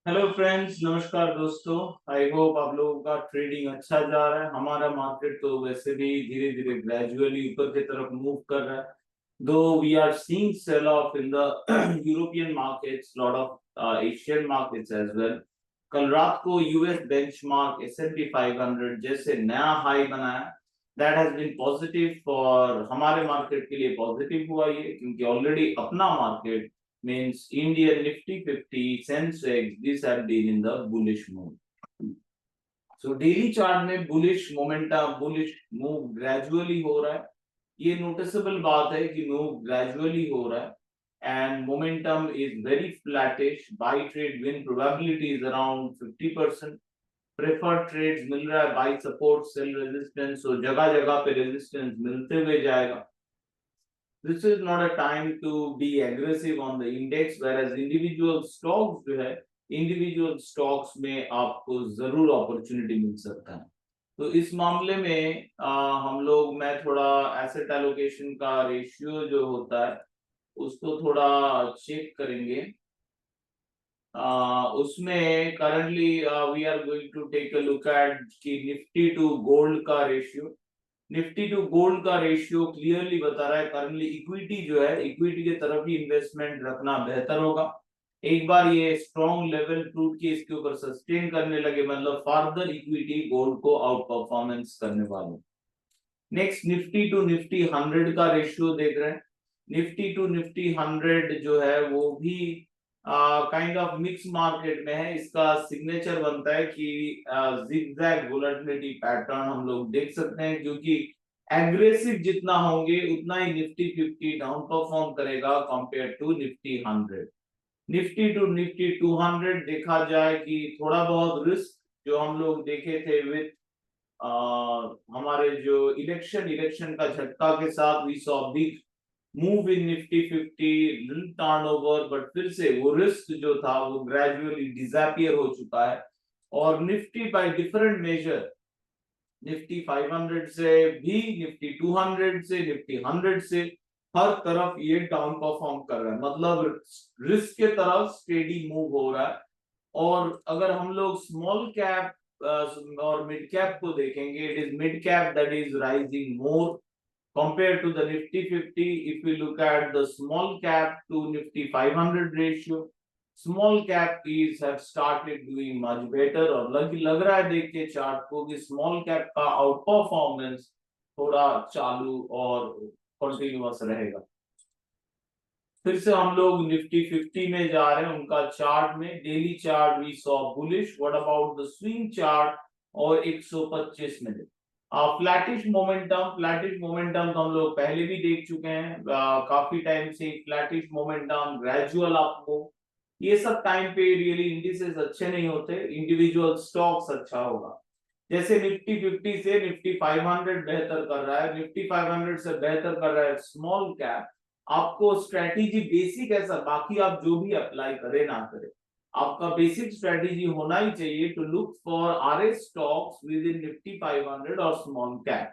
Hello friends, नमस्कार दोस्तों। I hope आप लोगों का ट्रेडिंग अच्छा जा रहा है। हमारा मार्केट तो वैसे भी धीरे धीरे ग्रेजुअली ऊपर की तरफ मूव कर रहा है। Though we are seeing sell off in the European markets, lot of Asian markets as well. कल रात को यूएस बेंचमार्क S&P 500 जैसे नया हाई बनाया। That has been positive for हमारे मार्केट के लिए। पॉजिटिव हुआ ये क्योंकि ऑलरेडी अपना market means Indian Nifty 50, Sensex, these have been in the bullish move. So daily chart में bullish momentum, bullish move gradually हो रहा है। ये noticeable बात है कि move gradually हो रहा है and momentum is very flattish. Buy trade win probability is around 50%. Preferred trades मिल रहा है, buy support, sell resistance, so जगह जगह पे resistance मिलते हुए जाएगा। This is not a time to be aggressive on the index, whereas individual stocks जो है, individual stocks में आपको जरूर अपॉर्चुनिटी मिल सकता है। तो इस मामले में मैं थोड़ा एसेट एलोकेशन का रेशियो जो होता है उसको थोड़ा चेक करेंगे। उसमें currently we are going to take a look at कि निफ्टी टू गोल्ड का रेशियो। निफ्टी टू गोल्ड का रेशियो क्लियरली बता रहा है करंटली इक्विटी जो है, इक्विटी की तरफ ही इन्वेस्टमेंट रखना बेहतर होगा। एक बार ये स्ट्रॉन्ग लेवल टूट के इसके ऊपर सस्टेन करने लगे मतलब फर्दर इक्विटी गोल्ड को आउट परफॉर्मेंस करने वाले। नेक्स्ट निफ्टी टू निफ्टी 100 का रेशियो देख रहे हैं। निफ्टी टू निफ्टी 100 जो है वो भी काइंड ऑफ मिक्स मार्केट में है। इसका सिग्नेचर बनता है कि जिगजैग वोलेटिलिटी पैटर्न हम लोग देख सकते हैं, क्योंकि एग्रेसिव जितना होंगे उतना ही निफ्टी 50 डाउन परफॉर्म करेगा compare to Nifty 100। Nifty to Nifty 200 देखा जाए कि थोड़ा बहुत रिस्क जो हम लोग देखे थे विद हमारे जो इलेक्शन इलेक्शन का झटका के साथ we saw big move in Nifty 50 little turnover, but फिर से वो रिस्क जो था वो ग्रेजुअली डिसअपीयर हो चुका है। और Nifty by different measure, Nifty 500 से भी, निफ्टी 200 से, निफ्टी 100 से, हर तरफ ये डाउन परफॉर्म कर रहा है, मतलब रिस्क के तरफ स्टेडी मूव हो रहा है। और अगर हम लोग स्मॉल कैप और मिड कैप को देखेंगे, it is mid cap that is rising more compared to the Nifty 50. If we look at the small cap to Nifty 500 ratio, small cap is have started doing much better। और लग रहा है देख के chart को कि small cap का out performance थोड़ा चालू और कंटिन्यूअस रहेगा। फिर से हम लोग निफ्टी 50 में जा रहे हैं। उनका चार्ट में daily chart we saw bullish. What about the swing chart और 125 minute flattish momentum. Flattish momentum तो हम लोग पहले भी देख चुके हैं काफी टाइम से। Flattish momentum, gradual up move, ये सब टाइम पे रियली इंडिसेस अच्छे नहीं होते, इंडिविजुअल स्टॉक्स अच्छा होगा। जैसे निफ्टी 50 से निफ्टी 500 बेहतर कर रहा है, निफ्टी 500 से बेहतर कर रहा है स्मॉल कैप। आपको स्ट्रेटेजी बेसिक ऐसा, बाकी आप जो भी अप्लाई करें ना करें, आपका बेसिक स्ट्रेटेजी होना ही चाहिए to look for RS stocks within Nifty 500 और स्मॉल कैप,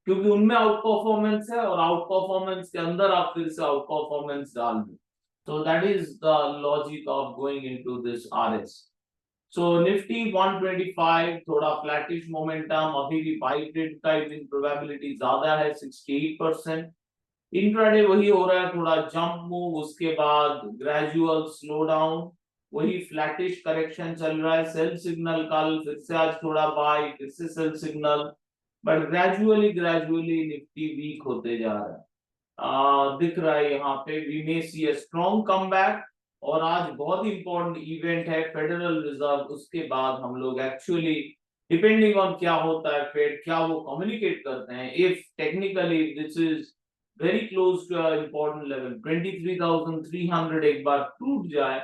क्योंकि उनमें आउट परफॉर्मेंस है और आउट परफॉर्मेंस के अंदर आप फिर से आउट परफॉर्मेंस डाल दें। So that is the logic of going into this RS. So Nifty 125 थोड़ा फ्लैटिश मोमेंटम, अभी भी बाई ट्रेड का विन प्रोबेबिलिटी ज्यादा है 68%। इंट्राडे वही हो रहा है, थोड़ा जंप मूव, उसके बाद ग्रेजुअल स्लो डाउन, वही फ्लैटिश करेक्शन चल रहा है। सेल सिग्नल कल, फिर से आज थोड़ा बाय, फिर से sell signal, but gradually gradually Nifty weak होते जा रहा है। दिख रहा है यहाँ पे we may see a strong comeback. और आज बहुत इंपॉर्टेंट इवेंट है फेडरल रिजर्व, उसके बाद हम लोग एक्चुअली डिपेंडिंग ऑन क्या होता है फेड क्या वो कम्युनिकेट करते हैं, if technically this is very close to important level 23,300 एक बार टूट जाए,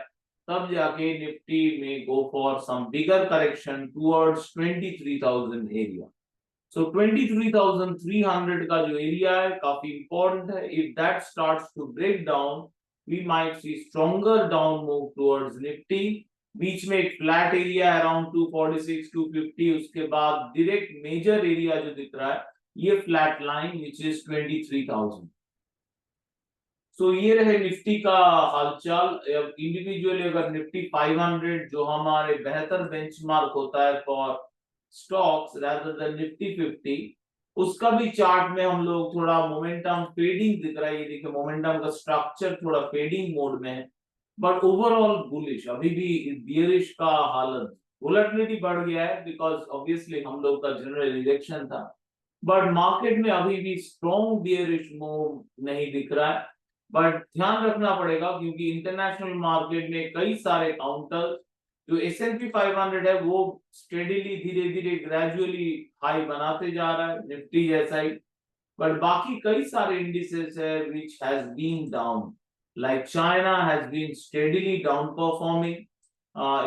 तब जाके निफ्टी में go for some bigger correction towards 23,000 area. So 23,300 का जो एरिया है काफी इंपॉर्टेंट है। If that starts to break down, we might see stronger down move towards Nifty। बीच में एक फ्लैट एरिया अराउंड 246, 250, उसके बाद डायरेक्ट मेजर एरिया जो दिख रहा है ये फ्लैट लाइन विच इज 23,000। सो ये रहे निफ्टी का हालचाल। इंडिविजुअली अगर निफ्टी 500 जो हमारे बेहतर बेंचमार्क होता है for stocks rather than Nifty 50, उसका भी चार्ट में हम लोग थोड़ा मोमेंटम फेडिंग दिख रहा है। ये देखिए मोमेंटम का स्ट्रक्चर थोड़ा फेडिंग मोड में है, बट ओवरऑल बुलिश, अभी भी बियरिश का हालत। वोलेटिलिटी बढ़ गया है बिकॉज ऑब्वियसली हम लोग का जनरल इलेक्शन था, बट मार्केट में अभी भी स्ट्रॉन्ग बियरिश मूव नहीं दिख रहा है। बट ध्यान रखना पड़ेगा क्योंकि इंटरनेशनल मार्केट में कई सारे काउंटर, जो S&P 500 है वो स्टेडीली धीरे धीरे ग्रेजुअली हाई बनाते जा रहा है, निफ्टी जैसा ही। बट बाकी कई सारे इंडिसेस है which has been down, like China has been steadily down performing.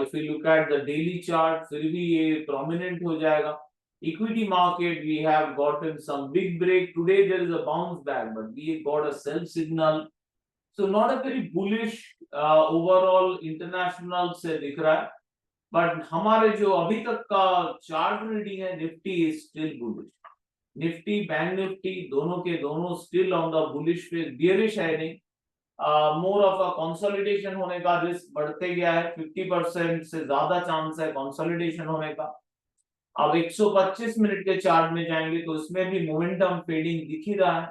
If we look at the daily chart, फिर भी ये prominent हो जाएगा। Equity market, we have gotten some big break today. There is a bounce back, but we got a sell signal, so not a very bullish overall international से दिख रहा है। But हमारे जो अभी तक का चार्ट रीडिंग है, Nifty is still bullish. Nifty bank Nifty दोनों के दोनों स्टिल ऑन द बुलिश पे, बियरिश है नहीं। मोर ऑफ अ कंसोलिडेशन होने का रिस्क बढ़ते गया है, 50% से ज्यादा चांस है कंसोलिडेशन होने का। अब 125 मिनट के चार्ट में जाएंगे तो इसमें भी मोमेंटम फेडिंग दिख ही रहा है।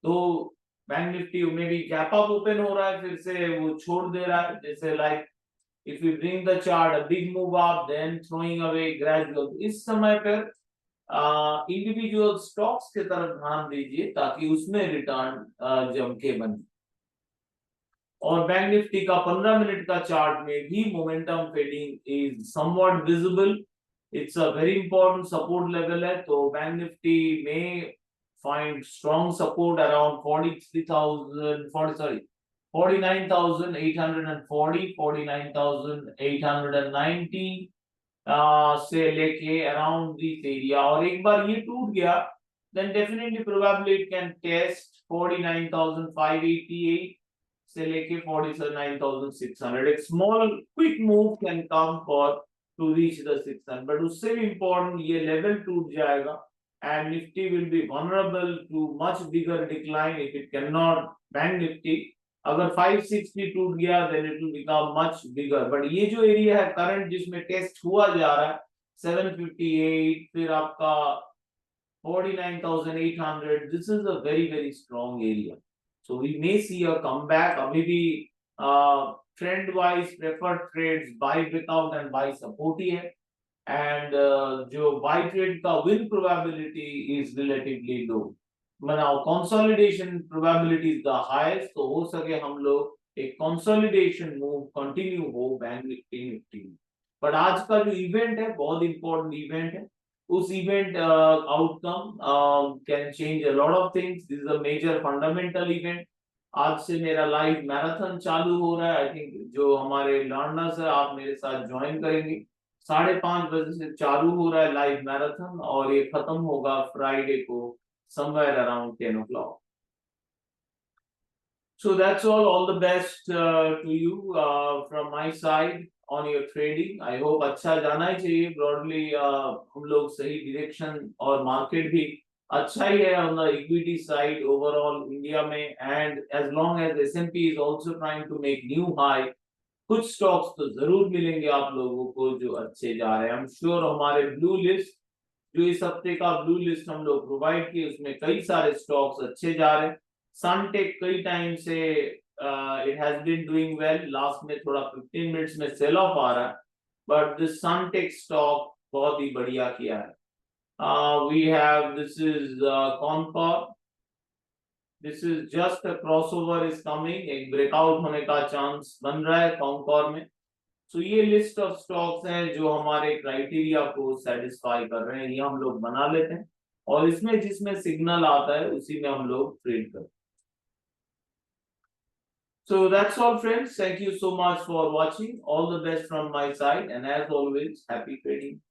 तो बैंक निफ्टी में भी गैप अप ओपन हो रहा है, फिर से वो छोड़ दे रहा है, जैसे like if you bring the chart a big move up then throwing away gradual। इस समय पर इंडिविजुअल स्टॉक्स की तरफ ध्यान दीजिए ताकि उसमें रिटर्न जम के बने। और बैंक निफ्टी का 15 मिनट का चार्ट में भी momentum fading is somewhat visible. It's a very important support level है, तो बैंक निफ्टी में फाइंड स्ट्रॉन्ग सपोर्ट अराउंड 49,840, 49,890 से लेके अराउंड दिस एरिया। और एक बार ये टूट गया then definitely probably it can test 49,588 से लेके 49,600। एक small quick move can come for to reach the 600, but उससे भी important ये level टूट जाएगा and Nifty will be vulnerable to much bigger decline if it cannot, bank Nifty अगर 560 टूट गया then it will become much bigger। but ये जो एरिया है करंट जिसमें टेस्ट हुआ जा रहा है 758, फिर आपका 49,800, this is a very very strong area, so we may see a comeback। अभी भी trend wise preferred trades buy breakout and buy support ही है, and जो buy trade का win probability is relatively low, बनाओ consolidation probability is the highest. तो हो सके हम लोग एक कंसोलिडेशन मूव कंटिन्यू हो बैंक निफ्टी। बट आज का जो इवेंट है बहुत इंपॉर्टेंट इवेंट है, उस event outcome can change a lot of things. This is a major fundamental event. आज से मेरा लाइव मैराथन चालू हो रहा है। आई थिंक जो हमारे लर्नर्स है आप मेरे साथ ज्वाइन करेंगे। 5:30 बजे से चालू हो रहा है लाइव मैराथन और ये खत्म होगा फ्राइडे को somewhere around 10 o'clock। So that's all the best to you from my side on your trading। I hope अच्छा जाना ही चाहिए broadly, हम लोग सही direction और market भी अच्छा ही है on the equity side overall India में, and as long as S&P is also trying to make new high, कुछ स्टॉक्स तो जरूर मिलेंगे आप लोगों को जो अच्छे जा रहे हैं। I'm sure हमारे ब्लू लिस्ट जो इस हफ्ते का ब्लू लिस्ट हम लोग प्रोवाइड किए उसमें कई सारे स्टॉक्स अच्छे जा रहे हैं। सनटेक कई टाइम से it has been doing well, last में थोड़ा 15 मिनट्स में सेल ऑफ आ रहा है, बट दिस सनटेक स्टॉक बहुत ही बढ़िया किया है। We have this is Concor, this is just a crossover is coming, एक ब्रेकआउट होने का चांस बन रहा है कॉनकॉर में। तो ये लिस्ट ऑफ स्टॉक्स हैं जो हमारे क्राइटेरिया को सेटिस्फाई कर रहे हैं, ये हम लोग बना लेते हैं और इसमें जिसमें सिग्नल आता है उसी में हम लोग ट्रेड करते हैं। So that's all friends, thank you so much for watching, all the best from my side, and as always happy trading।